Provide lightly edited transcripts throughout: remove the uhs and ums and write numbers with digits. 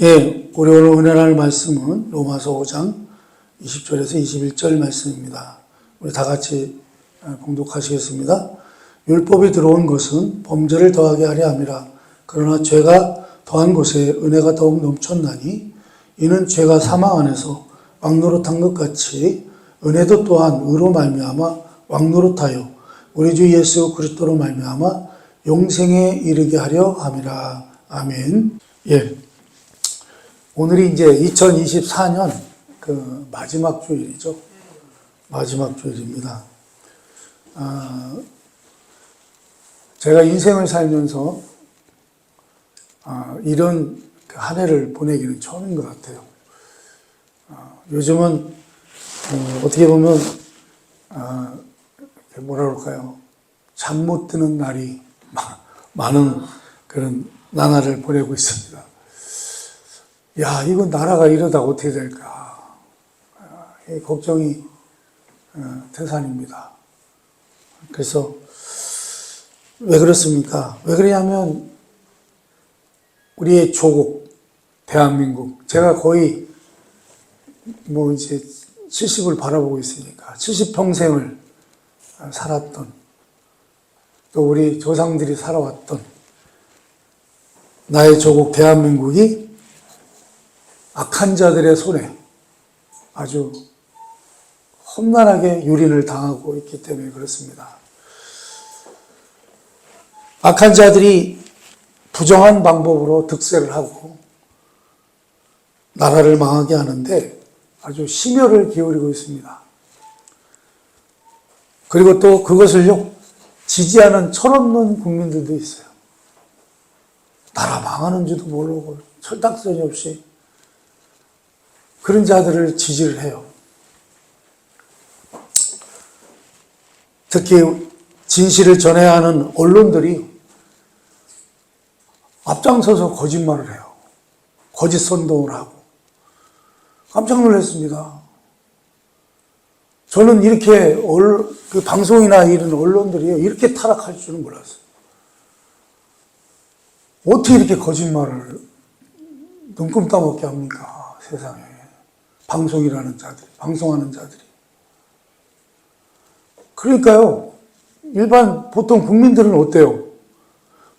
예, 우리 오늘 은혜할 말씀은 로마서 5장 20절에서 21절 말씀입니다. 우리 다 같이 봉독하시겠습니다. 율법이 들어온 것은 범죄를 더하게 하려 함이라. 그러나 죄가 더한 곳에 은혜가 더욱 넘쳤나니 이는 죄가 사망 안에서 왕노릇한 것 같이 은혜도 또한 의로 말미암아 왕노릇하여 우리 주 예수 그리스도로 말미암아 영생에 이르게 하려 함이라. 아멘. 예. 오늘이 이제 2024년 그 마지막 주일이죠. 마지막 주일입니다. 제가 인생을 살면서 이런 한 해를 보내기는 처음인 것 같아요. 요즘은 어떻게 보면 뭐라 그럴까요? 잠 못 드는 날이 많은 그런 나날을 보내고 있습니다. 야, 이거 나라가 이러다 어떻게 될까? 걱정이 태산입니다. 그래서 왜 그렇습니까? 왜 그러냐면 우리의 조국, 대한민국, 제가 거의 뭐 이제 70을 바라보고 있으니까 70평생을 살았던 또 우리 조상들이 살아왔던 나의 조국 대한민국이 악한 자들의 손에 아주 험난하게 유린을 당하고 있기 때문에 그렇습니다. 악한 자들이 부정한 방법으로 득세를 하고 나라를 망하게 하는데 아주 심혈을 기울이고 있습니다. 그리고 또 그것을요, 지지하는 철없는 국민들도 있어요. 나라 망하는 줄도 모르고 철딱서니 없이 그런 자들을 지지를 해요. 특히 진실을 전해야 하는 언론들이 앞장서서 거짓말을 해요. 거짓 선동을 하고. 깜짝 놀랐습니다. 저는 이렇게 그 방송이나 이런 언론들이 이렇게 타락할 줄은 몰랐어요. 어떻게 이렇게 거짓말을 눈금 따먹게 합니까? 세상에. 방송이라는 자들이, 방송하는 자들이. 그러니까요, 일반 보통 국민들은 어때요?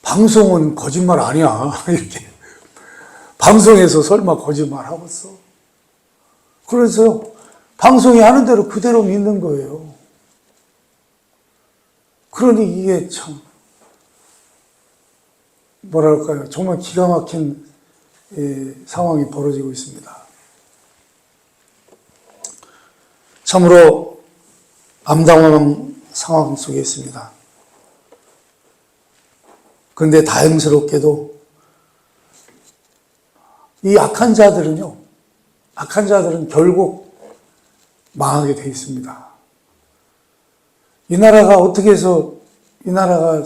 방송은 거짓말 아니야. 이렇게. 방송에서 설마 거짓말 하겠어? 그래서 방송이 하는 대로 그대로 믿는 거예요. 그러니 이게 참, 뭐랄까요. 정말 기가 막힌 상황이 벌어지고 있습니다. 참으로 암담한 상황 속에 있습니다. 그런데 다행스럽게도 이 악한 자들은 결국 망하게 돼 있습니다. 이 나라가 어떻게 해서 이 나라가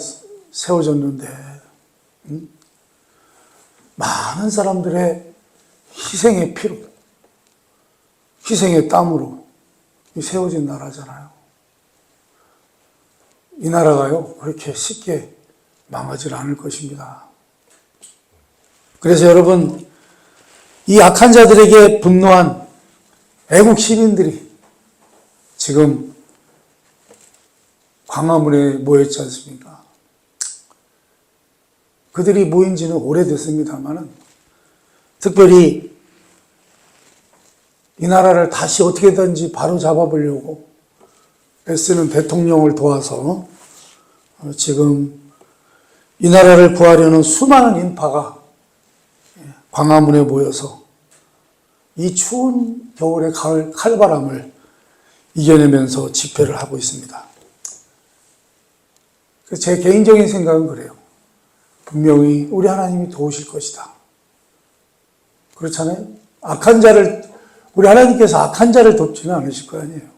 세워졌는데, 많은 사람들의 희생의 피로, 희생의 땀으로 세워진 나라잖아요. 이 나라가요, 그렇게 쉽게 망하지 않을 것입니다. 그래서 여러분, 이 악한 자들에게 분노한 애국 시민들이 지금 광화문에 모였지 않습니까? 그들이 모인 지는 오래됐습니다만은, 특별히 이 나라를 다시 어떻게든지 바로 잡아보려고 애쓰는 대통령을 도와서 지금 이 나라를 구하려는 수많은 인파가 광화문에 모여서 이 추운 겨울의 칼바람을 이겨내면서 집회를 하고 있습니다. 제 개인적인 생각은 그래요. 분명히 우리 하나님이 도우실 것이다. 그렇잖아요? 우리 하나님께서 악한 자를 돕지는 않으실 거 아니에요.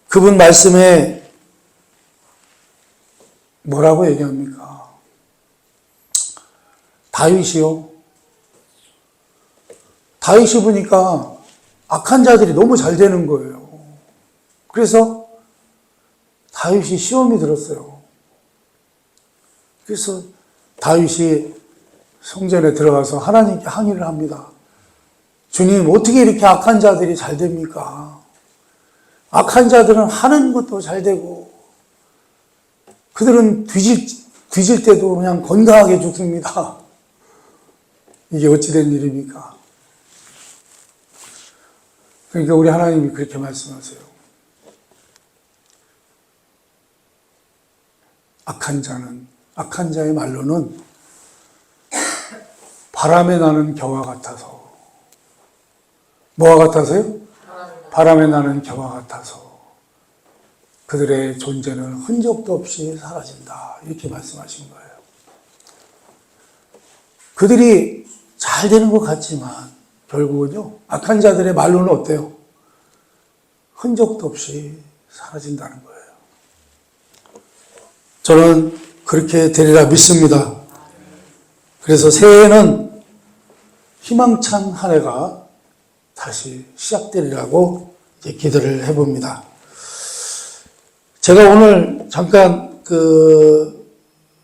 그분 말씀에 뭐라고 얘기합니까? 다윗이요. 다윗이 보니까 악한 자들이 너무 잘 되는 거예요. 그래서 다윗이 시험이 들었어요. 그래서 다윗이 성전에 들어가서 하나님께 항의를 합니다. 주님, 어떻게 이렇게 악한 자들이 잘 됩니까? 악한 자들은 하는 것도 잘 되고, 그들은 뒤질 때도 그냥 건강하게 죽습니다. 이게 어찌된 일입니까? 그러니까 우리 하나님이 그렇게 말씀하세요. 악한 자의 말로는 바람에 나는 겨와 같아서. 뭐와 같아서요? 바람에 나는 겨와 같아서 그들의 존재는 흔적도 없이 사라진다. 이렇게 말씀하신 거예요. 그들이 잘 되는 것 같지만 결국은요, 악한 자들의 말로는 어때요? 흔적도 없이 사라진다는 거예요. 저는 그렇게 되리라 믿습니다. 그래서 새해에는 희망찬 한 해가 다시 시작되리라고 기도를 해봅니다. 제가 오늘 잠깐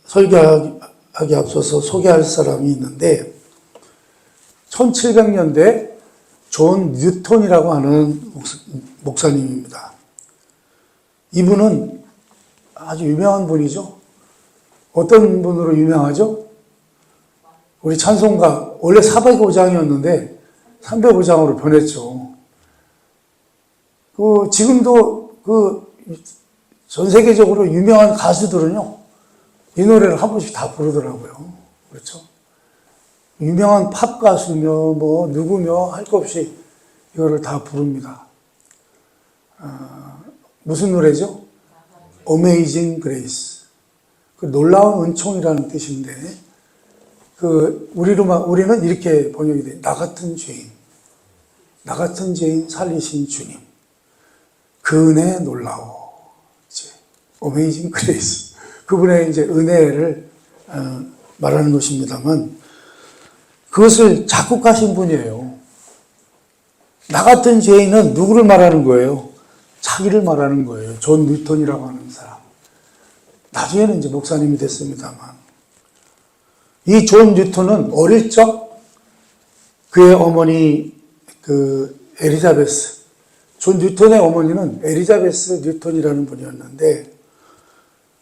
설교하기 앞서서 소개할 사람이 있는데 1700년대 존 뉴턴이라고 하는 목사님입니다. 이분은 아주 유명한 분이죠. 어떤 분으로 유명하죠? 우리 찬송가 원래 405장이었는데 305장으로 변했죠. 지금도 전 세계적으로 유명한 가수들은요, 이 노래를 한 번씩 다 부르더라고요. 그렇죠? 유명한 팝 가수며, 누구며 할 것 없이 이거를 다 부릅니다. 무슨 노래죠? Amazing Grace. 놀라운 은총이라는 뜻인데, 우리는 이렇게 번역이 돼요. 나 같은 죄인 살리신 주님. 그 은혜 놀라워. Amazing Grace. 그분의 이제 은혜를 말하는 것입니다만, 그것을 작곡하신 분이에요. 나 같은 죄인은 누구를 말하는 거예요? 자기를 말하는 거예요. 존 뉴턴이라고 하는 사람. 나중에는 이제 목사님이 됐습니다만. 이 존 뉴턴은 어릴 적 그의 어머니 엘리자베스, 존 뉴턴의 어머니는 엘리자베스 뉴턴이라는 분이었는데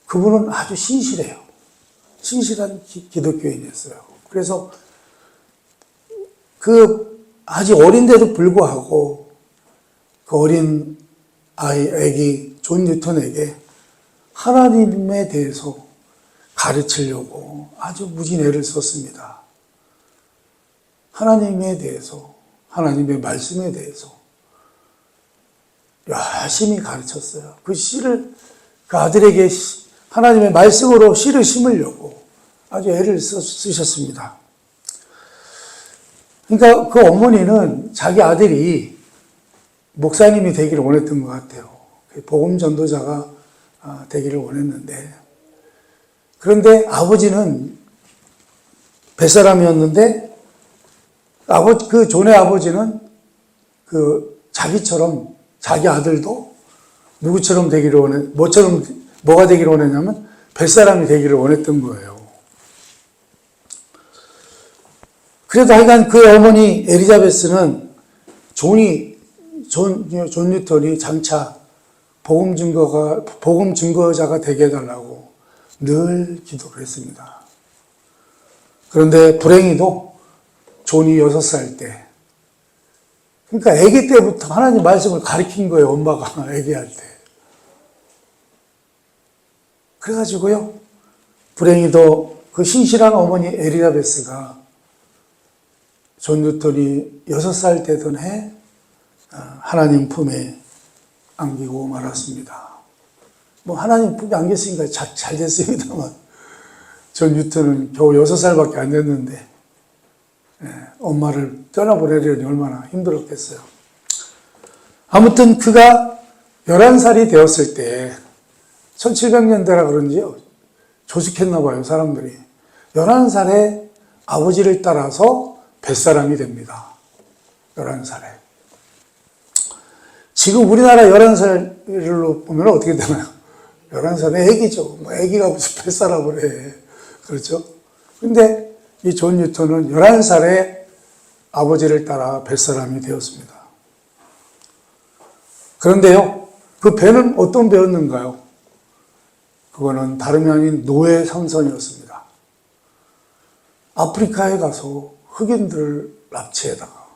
그분은 아주 신실해요. 신실한 기독교인이었어요. 그래서 아직 어린데도 불구하고 그 어린 애기 존 뉴턴에게 하나님에 대해서 가르치려고 아주 무진 애를 썼습니다. 하나님에 대해서, 하나님의 말씀에 대해서 열심히 가르쳤어요. 그 아들에게 하나님의 말씀으로 씨를 심으려고 아주 애를 쓰셨습니다. 그러니까 그 어머니는 자기 아들이 목사님이 되기를 원했던 것 같아요. 복음 전도자가 되기를 원했는데, 그런데 아버지는 뱃사람이었는데, 그 존의 아버지는 자기처럼, 자기 아들도 누구처럼 되기를 뭐가 되기를 원했냐면, 뱃사람이 되기를 원했던 거예요. 그래도 하여간 그 어머니 엘리자베스는 존 뉴턴이 장차 복음 증거자가 되게 해달라고 늘 기도를 했습니다. 그런데 불행히도 존이 6살 때, 그러니까 아기 때부터 하나님 말씀을 가르친 거예요, 엄마가 아기할 때. 그래가지고요, 불행히도 그 신실한 어머니 엘리자베스가 존 뉴턴이 6살 되던 해 하나님 품에 안기고 말았습니다. 하나님 품에 안겼으니까 잘 됐습니다만 존 뉴턴은 겨우 6살밖에 안 됐는데 엄마를 떠나보내려니 얼마나 힘들었겠어요. 아무튼 그가 11살이 되었을 때 1700년대라 그런지요, 조숙했나 봐요, 사람들이. 11살에 아버지를 따라서 뱃사람이 됩니다. 11살에. 지금 우리나라 11살로 보면 어떻게 되나요? 11살에 애기죠. 애기가 무슨 뱃사람을 해. 그렇죠? 근데 이 존 뉴턴은 11살에 아버지를 따라 뱃사람이 되었습니다. 그런데요, 그 배는 어떤 배였는가요? 그거는 다름이 아닌 노예 상선이었습니다. 아프리카에 가서 흑인들을 납치해다가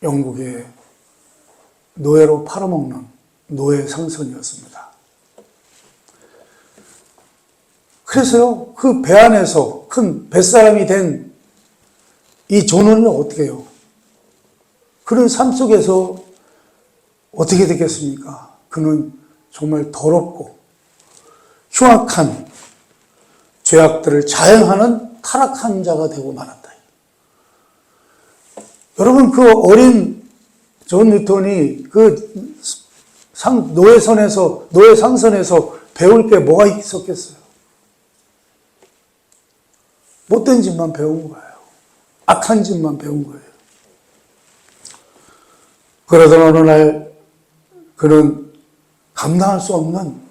영국에 노예로 팔아먹는 노예 상선이었습니다. 그래서요, 그 배 안에서 큰 뱃사람이 된 이 존은 어떻게 해요? 그런 삶 속에서 어떻게 되겠습니까? 그는 정말 더럽고 흉악한 죄악들을 자행하는 타락한 자가 되고 말았다. 여러분, 그 어린 존 뉴턴이 그 노예 상선에서 배울 게 뭐가 있었겠어요? 못된 짓만 배운 거예요. 악한 짓만 배운 거예요. 그러던 어느 날 그는 감당할 수 없는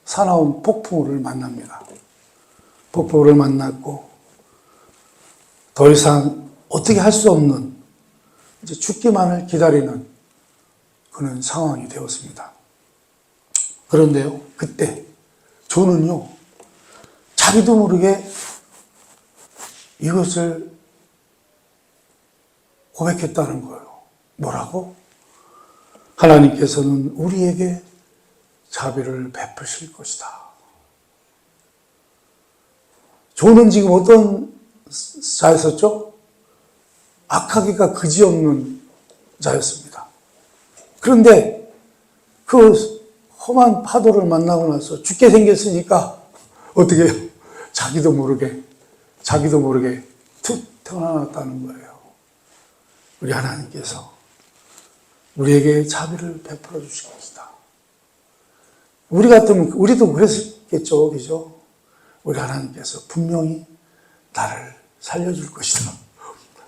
사나운 폭풍우를 만납니다. 폭풍우를 만났고 더 이상 어떻게 할 수 없는 이제 죽기만을 기다리는 그런 상황이 되었습니다. 그런데요, 그때 존은요, 자기도 모르게 이것을 고백했다는 거예요. 뭐라고? 하나님께서는 우리에게 자비를 베푸실 것이다. 존은 지금 어떤 자였었죠? 악하기가 그지없는 자였습니다. 그런데 그 험한 파도를 만나고 나서 죽게 생겼으니까 어떻게 해요? 자기도 모르게 툭 태어났다는 거예요. 우리 하나님께서 우리에게 자비를 베풀어 주실 것이다. 우리 같으면 우리도 그랬겠죠, 그죠? 우리 하나님께서 분명히 나를 살려줄 것이다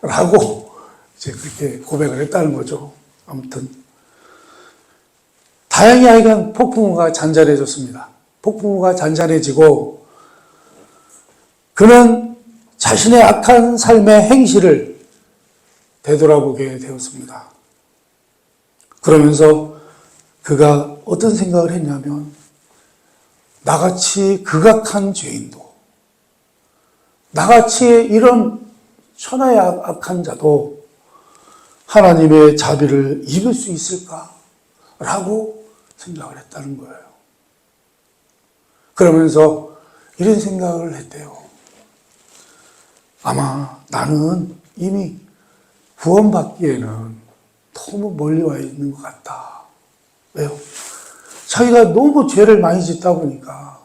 라고 이제 그렇게 고백을 했다는 거죠. 아무튼 다행히 하여간 폭풍우가 잔잔해졌습니다. 폭풍우가 잔잔해지고 그는 자신의 악한 삶의 행실을 되돌아보게 되었습니다. 그러면서 그가 어떤 생각을 했냐면, 나같이 극악한 죄인도, 나같이 이런 천하의 악한 자도 하나님의 자비를 입을 수 있을까라고 생각을 했다는 거예요. 그러면서 이런 생각을 했대요. 아마 나는 이미 구원받기에는 너무 멀리 와 있는 것 같다. 왜요? 자기가 너무 죄를 많이 짓다 보니까,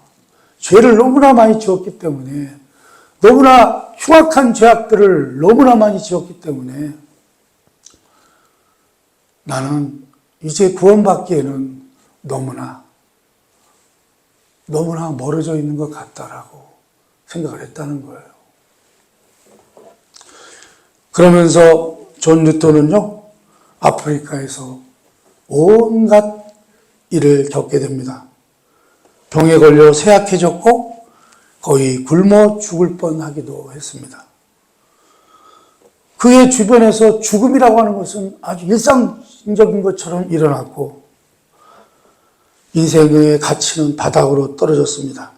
죄를 너무나 많이 지었기 때문에, 너무나 흉악한 죄악들을 너무나 많이 지었기 때문에 나는 이제 구원받기에는 너무나 멀어져 있는 것 같다라고 생각을 했다는 거예요. 그러면서 존 뉴턴은요, 아프리카에서 온갖 일을 겪게 됩니다. 병에 걸려 쇠약해졌고 거의 굶어 죽을 뻔하기도 했습니다. 그의 주변에서 죽음이라고 하는 것은 아주 일상적인 것처럼 일어났고 인생의 가치는 바닥으로 떨어졌습니다.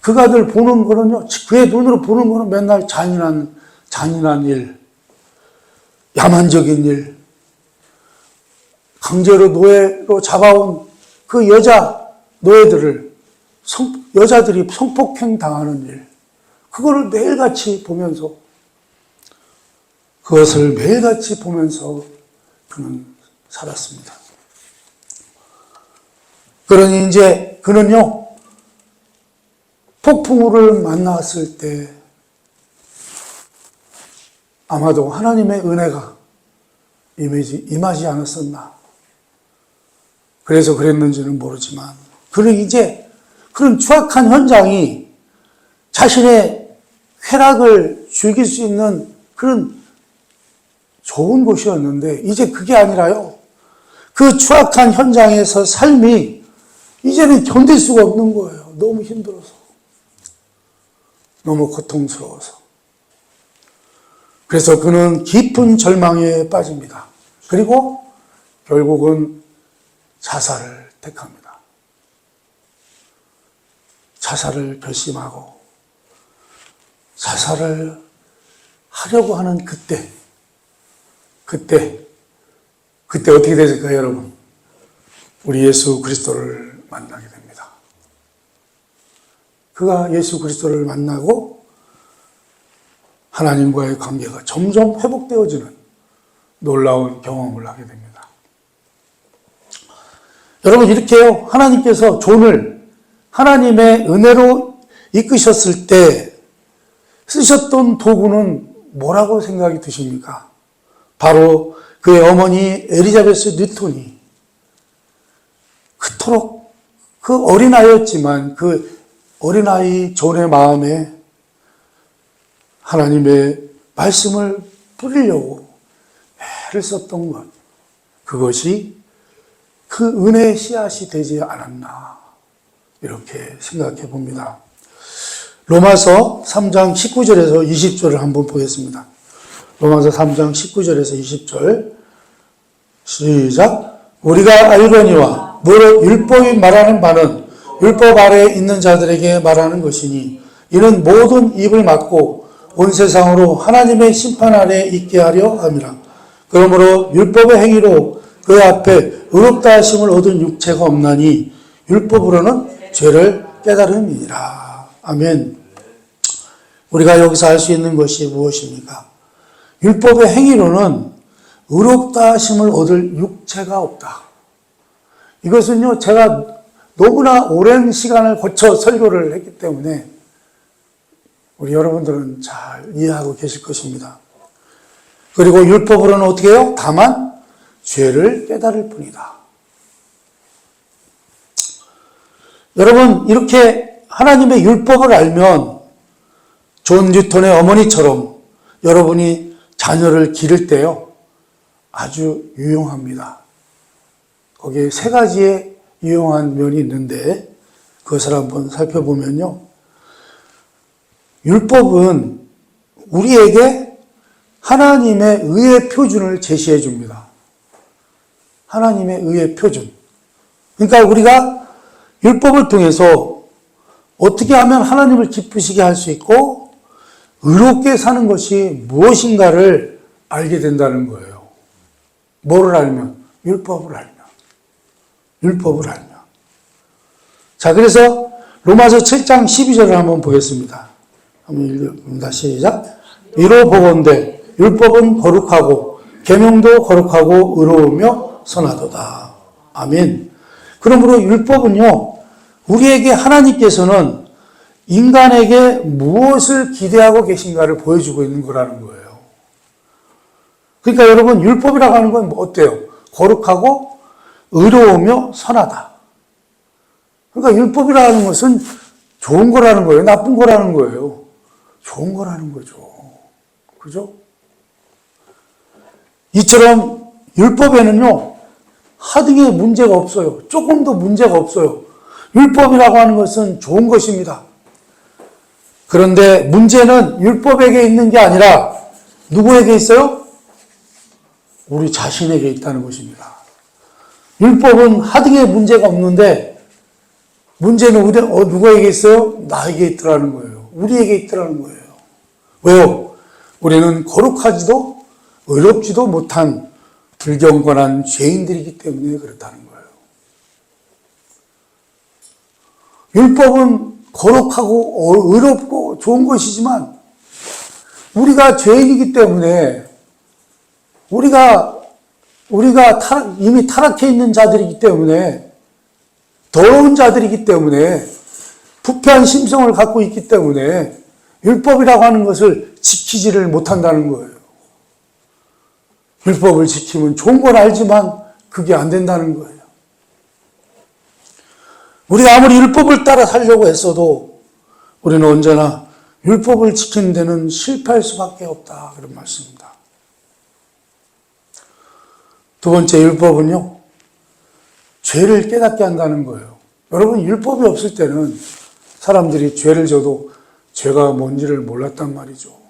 그가 늘 보는 거는요, 그의 눈으로 보는 거는 맨날 잔인한 일, 야만적인 일, 강제로 노예로 잡아온 그 여자들이 성폭행 당하는 일, 그것을 매일같이 보면서 그는 살았습니다. 그러니 이제 그는요, 폭풍우를 만났을 때 아마도 하나님의 은혜가 임하지 않았었나. 그래서 그랬는지는 모르지만, 그는 이제 그런 추악한 현장이 자신의 쾌락을 즐길 수 있는 그런 좋은 곳이었는데, 이제 그게 아니라요, 그 추악한 현장에서 삶이 이제는 견딜 수가 없는 거예요. 너무 힘들어서. 너무 고통스러워서. 그래서 그는 깊은 절망에 빠집니다. 그리고 결국은 자살을 택합니다. 자살을 결심하고 자살을 하려고 하는 그때 어떻게 되실까요, 여러분? 우리 예수 그리스도를 만나게 됩니다. 그가 예수 그리스도를 만나고 하나님과의 관계가 점점 회복되어지는 놀라운 경험을 하게 됩니다. 여러분, 이렇게요, 하나님께서 존을 하나님의 은혜로 이끄셨을 때 쓰셨던 도구는 뭐라고 생각이 드십니까? 바로 그의 어머니 엘리자베스 뉴턴이 그토록 그 어린아이였지만 그 어린아이 존의 마음에 하나님의 말씀을 뿌리려고 애를 썼던 것, 그것이 그 은혜의 씨앗이 되지 않았나 이렇게 생각해 봅니다. 로마서 3장 19절에서 20절을 한번 보겠습니다. 로마서 3장 19절에서 20절 시작. 우리가 알거니와 무릇 율법이 말하는 바는 율법 아래에 있는 자들에게 말하는 것이니 이는 모든 입을 막고 온 세상으로 하나님의 심판 아래에 있게 하려 함이라. 그러므로 율법의 행위로 그 앞에 의롭다 하심을 얻은 육체가 없나니 율법으로는 죄를 깨달음이니라. 아멘. 우리가 여기서 알 수 있는 것이 무엇입니까? 율법의 행위로는 의롭다 하심을 얻을 육체가 없다. 이것은요, 제가 너무나 오랜 시간을 거쳐 설교를 했기 때문에 우리 여러분들은 잘 이해하고 계실 것입니다. 그리고 율법으로는 어떻게 해요? 다만 죄를 깨달을 뿐이다. 여러분, 이렇게 하나님의 율법을 알면 존 뉴턴의 어머니처럼 여러분이 자녀를 기를 때요, 아주 유용합니다. 거기에 세 가지의 유용한 면이 있는데 그것을 한번 살펴보면요. 율법은 우리에게 하나님의 의의 표준을 제시해 줍니다. 하나님의 의의 표준. 그러니까 우리가 율법을 통해서 어떻게 하면 하나님을 기쁘시게 할 수 있고 의롭게 사는 것이 무엇인가를 알게 된다는 거예요. 뭐를 알면? 율법을 알면. 율법을 알면. 자, 그래서 로마서 7장 12절을 한번 보겠습니다. 한번 읽어봅니다. 시작. 이로 보건대 율법은 거룩하고 계명도 거룩하고 의로우며 선하도다. 아멘. 그러므로 율법은요, 우리에게 하나님께서는 인간에게 무엇을 기대하고 계신가를 보여주고 있는 거라는 거예요. 그러니까 여러분, 율법이라고 하는 건 어때요? 거룩하고 의로우며 선하다. 그러니까 율법이라는 것은 좋은 거라는 거예요? 나쁜 거라는 거예요? 좋은 거라는 거죠. 그죠? 이처럼 율법에는요, 하등의 문제가 없어요. 조금도 문제가 없어요. 율법이라고 하는 것은 좋은 것입니다. 그런데 문제는 율법에게 있는 게 아니라 누구에게 있어요? 우리 자신에게 있다는 것입니다. 율법은 하등의 문제가 없는데 문제는 누구에게 있어요? 나에게 있더라는 거예요. 우리에게 있더라는 거예요. 왜요? 우리는 거룩하지도 의롭지도 못한 불경건한 죄인들이기 때문에 그렇다는 거예요. 율법은 거룩하고 의롭고 좋은 것이지만 우리가 죄인이기 때문에 우리가 이미 타락해 있는 자들이기 때문에 더러운 자들이기 때문에 부패한 심성을 갖고 있기 때문에 율법이라고 하는 것을 지키지를 못한다는 거예요. 율법을 지키면 좋은 건 알지만 그게 안 된다는 거예요. 우리가 아무리 율법을 따라 살려고 했어도 우리는 언제나 율법을 지키는 데는 실패할 수밖에 없다. 그런 말씀입니다. 두 번째, 율법은요, 죄를 깨닫게 한다는 거예요. 여러분, 율법이 없을 때는 사람들이 죄를 져도 죄가 뭔지를 몰랐단 말이죠.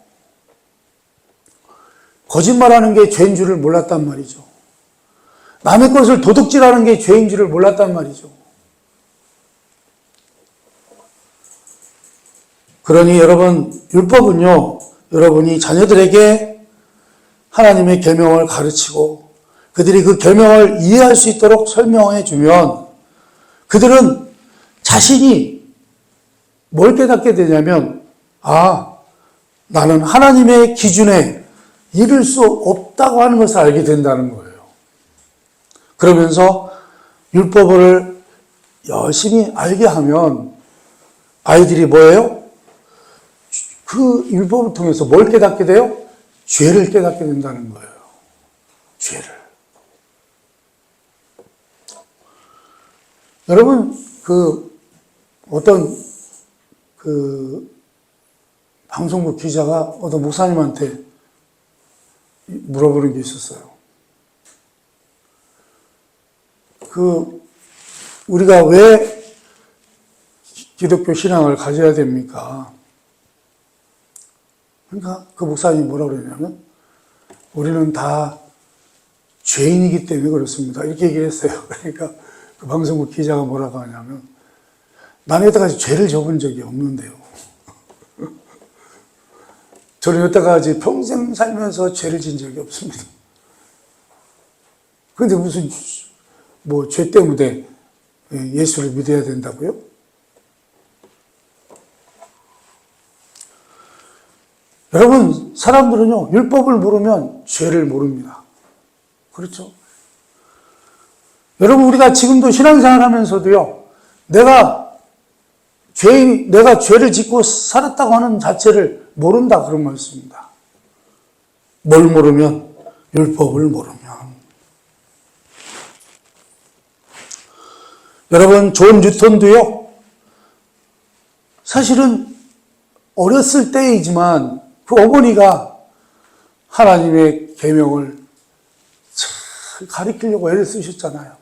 거짓말하는 게 죄인 줄을 몰랐단 말이죠. 남의 것을 도둑질하는 게 죄인 줄을 몰랐단 말이죠. 그러니 여러분, 율법은요, 여러분이 자녀들에게 하나님의 계명을 가르치고 그들이 그 계명을 이해할 수 있도록 설명해 주면 그들은 자신이 뭘 깨닫게 되냐면, 아, 나는 하나님의 기준에 이를 수 없다고 하는 것을 알게 된다는 거예요. 그러면서 율법을 열심히 알게 하면 아이들이 뭐예요? 그 율법을 통해서 뭘 깨닫게 돼요? 죄를 깨닫게 된다는 거예요. 죄를. 여러분, 어떤 방송국 기자가 어떤 목사님한테 물어보는 게 있었어요. 우리가 왜 기독교 신앙을 가져야 됩니까? 그러니까 그 목사님이 뭐라고 그러냐면, 우리는 다 죄인이기 때문에 그렇습니다. 이렇게 얘기를 했어요. 그러니까 그 방송국 기자가 뭐라고 하냐면, 나는 여태까지 죄를 져본 적이 없는데요. 저는 여태까지 평생 살면서 죄를 진 적이 없습니다. 그런데 무슨 죄 때문에 예수를 믿어야 된다고요? 여러분, 사람들은요, 율법을 모르면 죄를 모릅니다. 그렇죠? 여러분, 우리가 지금도 신앙생활 하면서도요, 내가 죄를 짓고 살았다고 하는 자체를 모른다, 그런 말씀입니다. 뭘 모르면? 율법을 모르면. 여러분, 존 뉴턴도요, 사실은 어렸을 때이지만 그 어머니가 하나님의 계명을 잘 가르치려고 애를 쓰셨잖아요.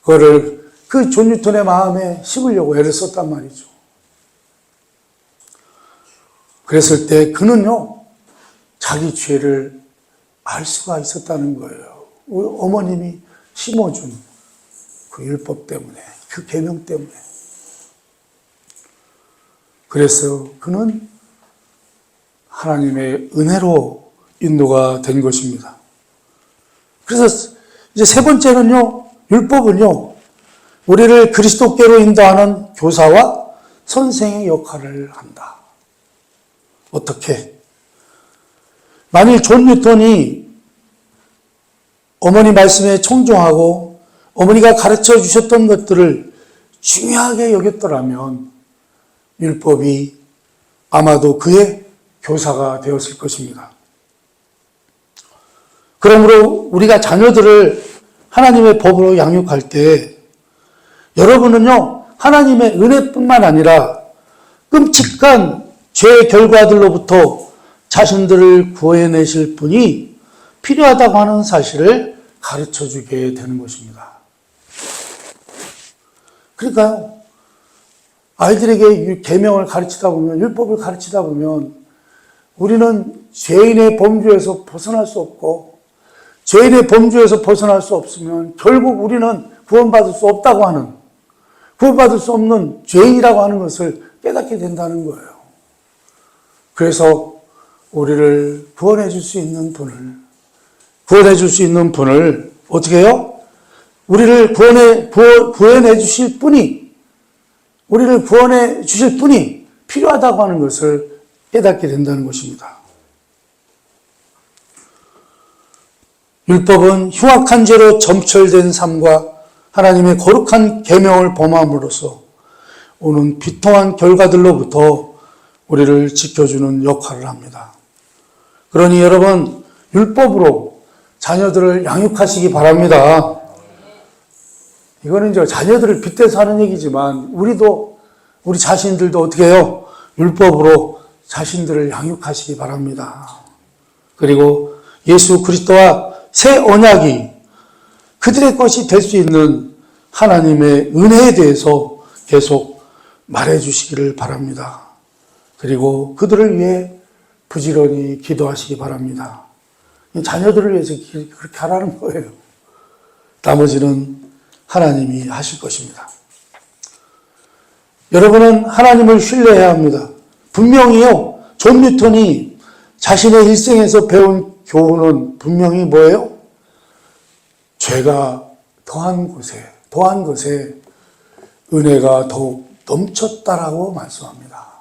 그거를 그 존 뉴턴의 마음에 심으려고 애를 썼단 말이죠. 그랬을 때 그는요, 자기 죄를 알 수가 있었다는 거예요. 우리 어머님이 심어준 그 율법 때문에, 그 계명 때문에. 그래서 그는 하나님의 은혜로 인도가 된 것입니다. 그래서 이제 세 번째는요, 율법은요, 우리를 그리스도께로 인도하는 교사와 선생의 역할을 한다. 어떻게? 만일 존 뉴턴이 어머니 말씀에 청종하고 어머니가 가르쳐 주셨던 것들을 중요하게 여겼더라면 율법이 아마도 그의 교사가 되었을 것입니다. 그러므로 우리가 자녀들을 하나님의 법으로 양육할 때 여러분은요, 하나님의 은혜뿐만 아니라 끔찍한 죄의 결과들로부터 자신들을 구해내실 분이 필요하다고 하는 사실을 가르쳐주게 되는 것입니다. 그러니까요, 아이들에게 계명을 가르치다 보면, 율법을 가르치다 보면 우리는 죄인의 범주에서 벗어날 수 없고, 죄인의 범주에서 벗어날 수 없으면 결국 우리는 구원받을 수 없다고 하는, 구원받을 수 없는 죄인이라고 하는 것을 깨닫게 된다는 거예요. 그래서 우리를 구원해 줄 수 있는 분을 어떻게 해요? 우리를 구원해 주실 분이, 우리를 구원해 주실 분이 필요하다고 하는 것을 깨닫게 된다는 것입니다. 율법은 흉악한 죄로 점철된 삶과 하나님의 거룩한 계명을 범함으로써 오는 비통한 결과들로부터 우리를 지켜주는 역할을 합니다. 그러니 여러분, 율법으로 자녀들을 양육하시기 바랍니다. 이거는 이제 자녀들을 빗대서 하는 얘기지만 우리 자신들도 어떻게 해요? 율법으로 자신들을 양육하시기 바랍니다. 그리고 예수 그리스도와 새 언약이 그들의 것이 될 수 있는 하나님의 은혜에 대해서 계속 말해 주시기를 바랍니다. 그리고 그들을 위해 부지런히 기도하시기 바랍니다. 자녀들을 위해서 그렇게 하라는 거예요. 나머지는 하나님이 하실 것입니다. 여러분은 하나님을 신뢰해야 합니다. 분명히요, 존 뉴턴이 자신의 일생에서 배운 교훈은 분명히 뭐예요? 죄가 더한 것에 은혜가 더욱 넘쳤다라고 말씀합니다.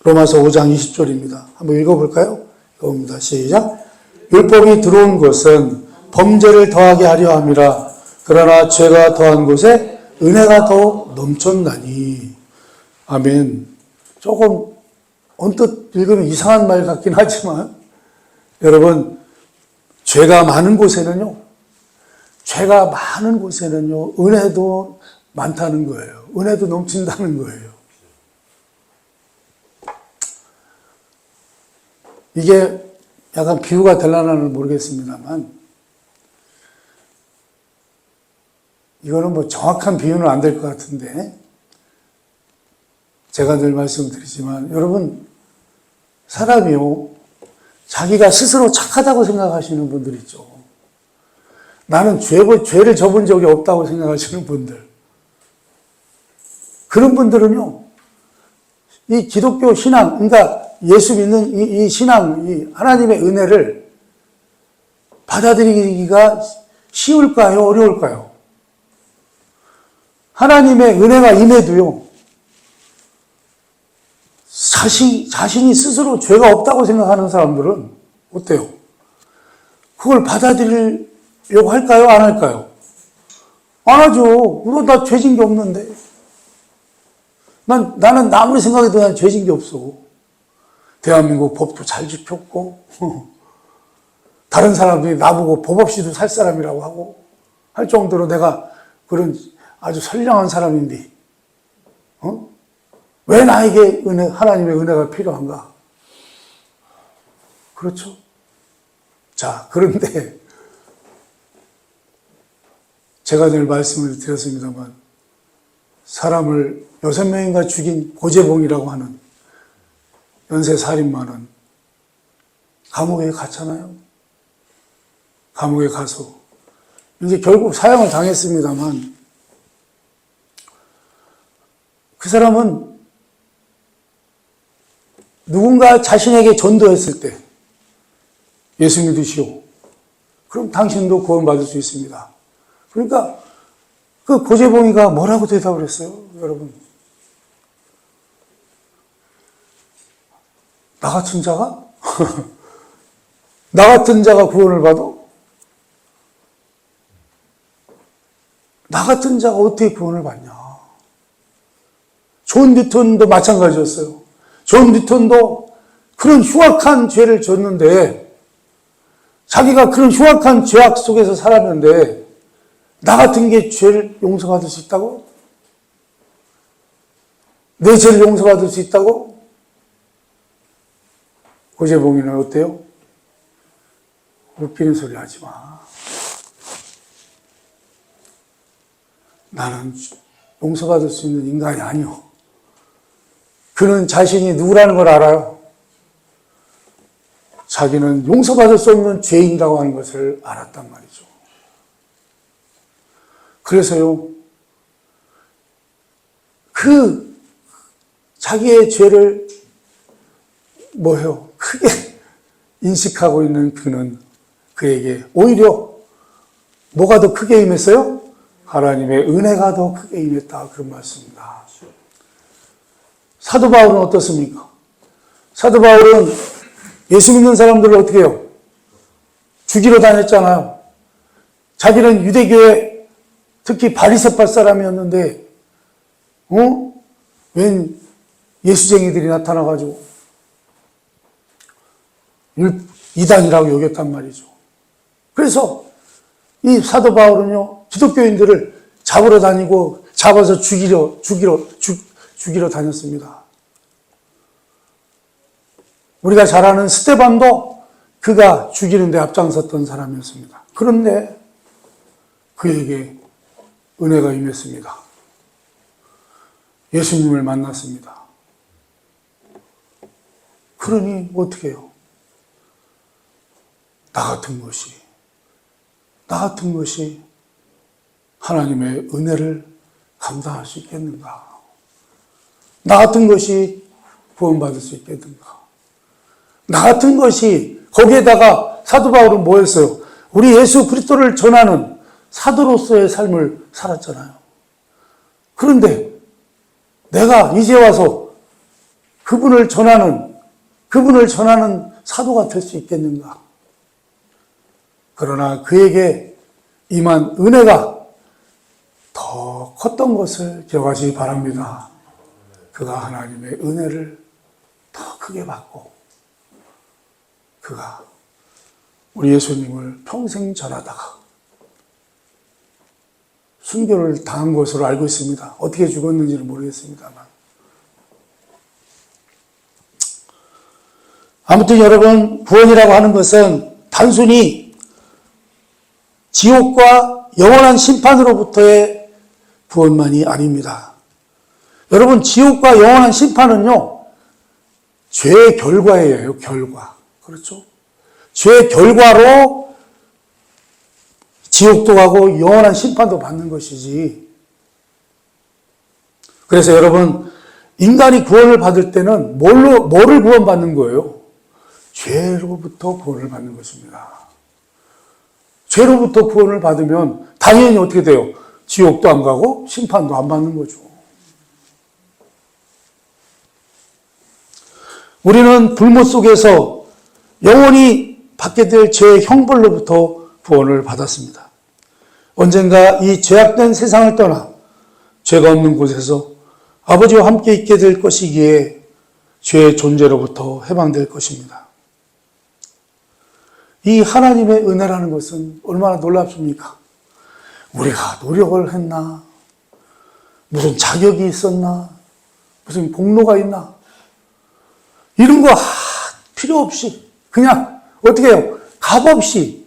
로마서 5장 20절입니다. 한번 읽어볼까요? 읽어봅니다. 시작. 율법이 들어온 것은 범죄를 더하게 하려 함이라. 그러나 죄가 더한 곳에 은혜가 더욱 넘쳤나니. 아멘. 조금 언뜻 읽으면 이상한 말 같긴 하지만 여러분, 죄가 많은 곳에는요, 은혜도 많다는 거예요. 은혜도 넘친다는 거예요. 이게 약간 비유가 되려나는 모르겠습니다만, 이거는 뭐 정확한 비유는 안 될 것 같은데, 제가 늘 말씀드리지만, 여러분, 사람이요, 자기가 스스로 착하다고 생각하시는 분들 있죠. 나는 죄를 져본 적이 없다고 생각하시는 분들. 그런 분들은요, 이 기독교 신앙, 그러니까 예수 믿는 이 신앙, 이 하나님의 은혜를 받아들이기가 쉬울까요? 어려울까요? 하나님의 은혜가 임해도요, 자신이 스스로 죄가 없다고 생각하는 사람들은 어때요? 그걸 받아들이려고 할까요? 안 할까요? 안 하죠. 나 죄진 게 없는데. 나는 아무리 생각해도 난 죄진 게 없어. 대한민국 법도 잘 지켰고, 다른 사람들이 나보고 법 없이도 살 사람이라고 하고, 할 정도로 내가 그런 아주 선량한 사람인데, 왜 나에게 하나님의 은혜가 필요한가? 그렇죠? 자, 그런데, 제가 늘 말씀을 드렸습니다만, 사람을 6명인가 죽인 고재봉이라고 하는 연쇄살인마는 감옥에 갔잖아요. 감옥에 가서 이제 결국 사형을 당했습니다만 그 사람은 누군가 자신에게 전도했을 때 예수 믿으시오. 그럼 당신도 구원받을 수 있습니다. 그러니까 그 고재봉이가 뭐라고 대답을 했어요, 여러분? 나 같은 자가? 나 같은 자가 구원을 받아? 나 같은 자가 어떻게 구원을 받냐? 존 뉴턴도 마찬가지였어요. 존 뉴턴도 그런 흉악한 죄를 졌는데, 자기가 그런 흉악한 죄악 속에서 살았는데, 나 같은 게 죄를 용서받을 수 있다고? 내 죄를 용서받을 수 있다고? 고재봉이는 어때요? 웃기는 소리 하지 마. 나는 용서받을 수 있는 인간이 아니오. 그는 자신이 누구라는 걸 알아요. 자기는 용서받을 수 없는 죄인이라고 하는 것을 알았단 말이죠. 그래서요, 그 자기의 죄를 크게 인식하고 있는 그는 그에게 오히려 뭐가 더 크게 임했어요? 하나님의 은혜가 더 크게 임했다. 그런 말씀입니다. 사도 바울은 어떻습니까? 사도 바울은 예수 믿는 사람들을 어떻게 해요? 죽이러 다녔잖아요. 자기는 유대교의 특히 바리새파 사람이었는데, 웬 예수쟁이들이 나타나가지고 이단이라고 여겼단 말이죠. 그래서 이 사도 바울은요, 기독교인들을 잡으러 다니고 잡아서 죽이러 다녔습니다. 우리가 잘 아는 스데반도 그가 죽이는 데 앞장섰던 사람이었습니다. 그런데 그에게 은혜가 임했습니다. 예수님을 만났습니다. 그러니 어떻게 해요? 나 같은 것이 하나님의 은혜를 감당할 수 있겠는가? 나 같은 것이 구원받을 수 있겠는가? 나 같은 것이, 거기에다가 사도 바울은 뭐였어요? 우리 예수 그리스도를 전하는 사도로서의 삶을 살았잖아요. 그런데 내가 이제 와서 그분을 전하는 사도가 될 수 있겠는가? 그러나 그에게 임한 은혜가 더 컸던 것을 기억하시기 바랍니다. 그가 하나님의 은혜를 더 크게 받고 그가 우리 예수님을 평생 전하다가 순교를 당한 것으로 알고 있습니다. 어떻게 죽었는지는 모르겠습니다만. 아무튼 여러분, 구원이라고 하는 것은 단순히 지옥과 영원한 심판으로부터의 구원만이 아닙니다. 여러분, 지옥과 영원한 심판은요, 죄의 결과예요, 결과. 그렇죠? 죄의 결과로 지옥도 가고 영원한 심판도 받는 것이지. 그래서 여러분, 인간이 구원을 받을 때는 뭐를 구원받는 거예요? 죄로부터 구원을 받는 것입니다. 죄로부터 구원을 받으면 당연히 어떻게 돼요? 지옥도 안 가고 심판도 안 받는 거죠. 우리는 불못 속에서 영원히 받게 될 죄의 형벌로부터 구원을 받았습니다. 언젠가 이 죄악된 세상을 떠나 죄가 없는 곳에서 아버지와 함께 있게 될 것이기에 죄의 존재로부터 해방될 것입니다. 이 하나님의 은혜라는 것은 얼마나 놀랍습니까? 우리가 노력을 했나? 무슨 자격이 있었나? 무슨 공로가 있나? 이런 거 필요 없이 그냥 어떻게 해요? 값없이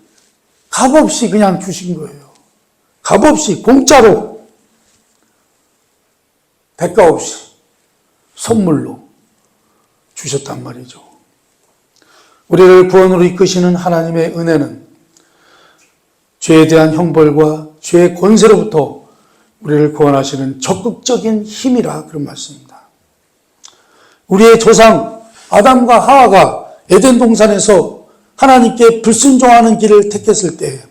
그냥 주신 거예요. 값없이 공짜로 대가 없이 선물로 주셨단 말이죠. 우리를 구원으로 이끄시는 하나님의 은혜는 죄에 대한 형벌과 죄의 권세로부터 우리를 구원하시는 적극적인 힘이라 그런 말씀입니다. 우리의 조상 아담과 하와가 에덴 동산에서 하나님께 불순종하는 길을 택했을 때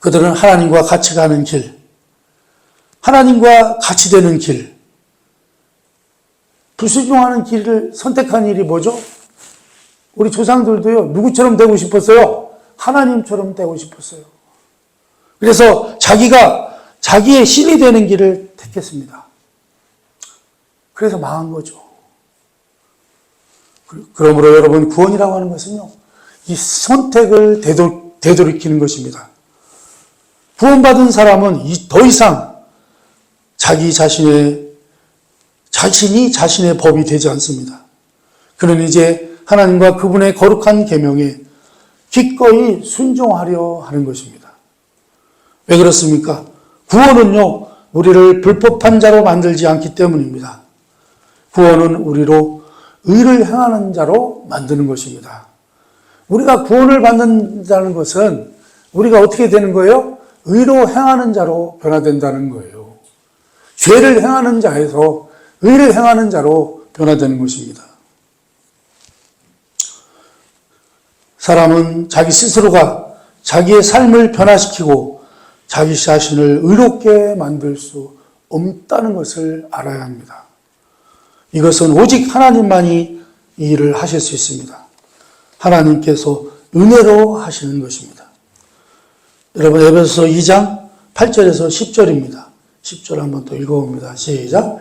그들은 하나님과 같이 가는 길, 하나님과 같이 되는 길, 불순종하는 길을 선택한 일이 뭐죠? 우리 조상들도요, 누구처럼 되고 싶었어요? 하나님처럼 되고 싶었어요. 그래서 자기의 신이 되는 길을 택했습니다. 그래서 망한 거죠. 그러므로 여러분, 구원이라고 하는 것은요, 이 선택을 되돌이키는 것입니다. 구원받은 사람은 더 이상 자신이 자신의 법이 되지 않습니다. 그는 이제 하나님과 그분의 거룩한 계명에 기꺼이 순종하려 하는 것입니다. 왜 그렇습니까? 구원은요, 우리를 불법한 자로 만들지 않기 때문입니다. 구원은 우리로 의를 행하는 자로 만드는 것입니다. 우리가 구원을 받는다는 것은 우리가 어떻게 되는 거예요? 의로 행하는 자로 변화된다는 거예요. 죄를 행하는 자에서 의를 행하는 자로 변화되는 것입니다. 사람은 자기 스스로가 자기의 삶을 변화시키고 자기 자신을 의롭게 만들 수 없다는 것을 알아야 합니다. 이것은 오직 하나님만이 이 일을 하실 수 있습니다. 하나님께서 은혜로 하시는 것입니다. 여러분, 에베소서 2장 8절에서 10절입니다. 10절 한번 또 읽어봅니다. 시작.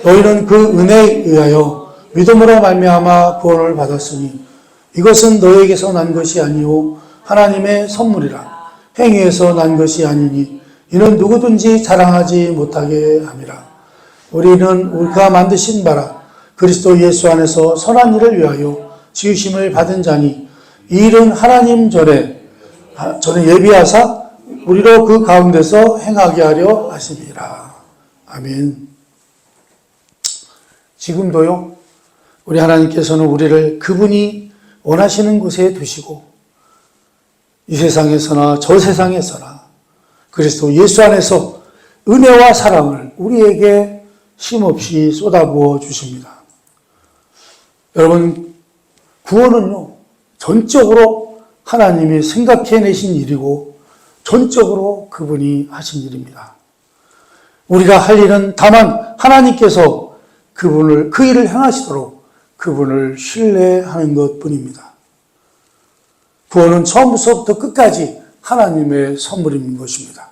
너희는 그 은혜에 의하여 믿음으로 말미암아 구원을 받았으니 이것은 너에게서 난 것이 아니요 하나님의 선물이라. 행위에서 난 것이 아니니 이는 누구든지 자랑하지 못하게 함이라. 우리는 우리가 만드신 바라 그리스도 예수 안에서 선한 일을 위하여 지으심을 받은 자니 이 일은 하나님 전에 예비하사 우리로 그 가운데서 행하게 하려 하심이라. 아멘. 지금도요, 우리 하나님께서는 우리를 그분이 원하시는 곳에 두시고 이 세상에서나 저 세상에서나 그리스도 예수 안에서 은혜와 사랑을 우리에게 쉼없이 쏟아부어 주십니다. 여러분, 구원은요, 전적으로 하나님이 생각해내신 일이고 전적으로 그분이 하신 일입니다. 우리가 할 일은 다만 하나님께서 그 일을 행하시도록 그분을 신뢰하는 것뿐입니다. 구원은 처음부터 끝까지 하나님의 선물인 것입니다.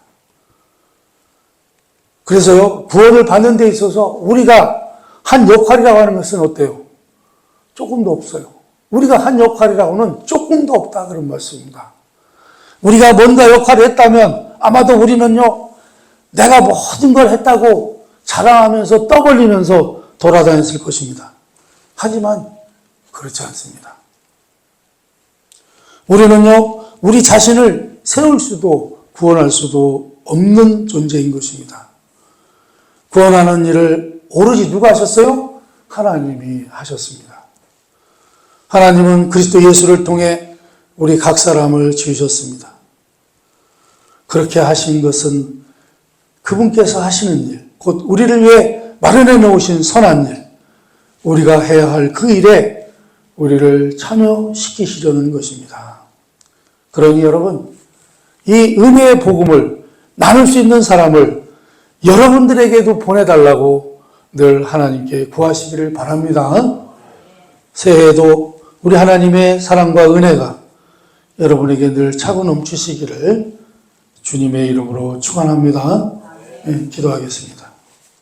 그래서요, 구원을 받는 데 있어서 우리가 한 역할이라고 하는 것은 어때요? 조금도 없어요. 우리가 한 역할이라고는 조금도 없다 그런 말씀입니다. 우리가 뭔가 역할을 했다면 아마도 우리는요, 내가 모든 걸 했다고 자랑하면서 떠벌리면서 돌아다녔을 것입니다. 하지만 그렇지 않습니다. 우리는요, 우리 자신을 세울 수도 구원할 수도 없는 존재인 것입니다. 구원하는 일을 오로지 누가 하셨어요? 하나님이 하셨습니다. 하나님은 그리스도 예수를 통해 우리 각 사람을 지으셨습니다. 그렇게 하신 것은 그분께서 하시는 일, 곧 우리를 위해 마련해 놓으신 선한 일, 우리가 해야 할 그 일에 우리를 참여시키시려는 것입니다. 그러니 여러분, 이 은혜의 복음을 나눌 수 있는 사람을 여러분들에게도 보내달라고 늘 하나님께 구하시기를 바랍니다. 새해에도 우리 하나님의 사랑과 은혜가 여러분에게 늘 차고 넘치시기를 주님의 이름으로 축원합니다. 네, 기도하겠습니다.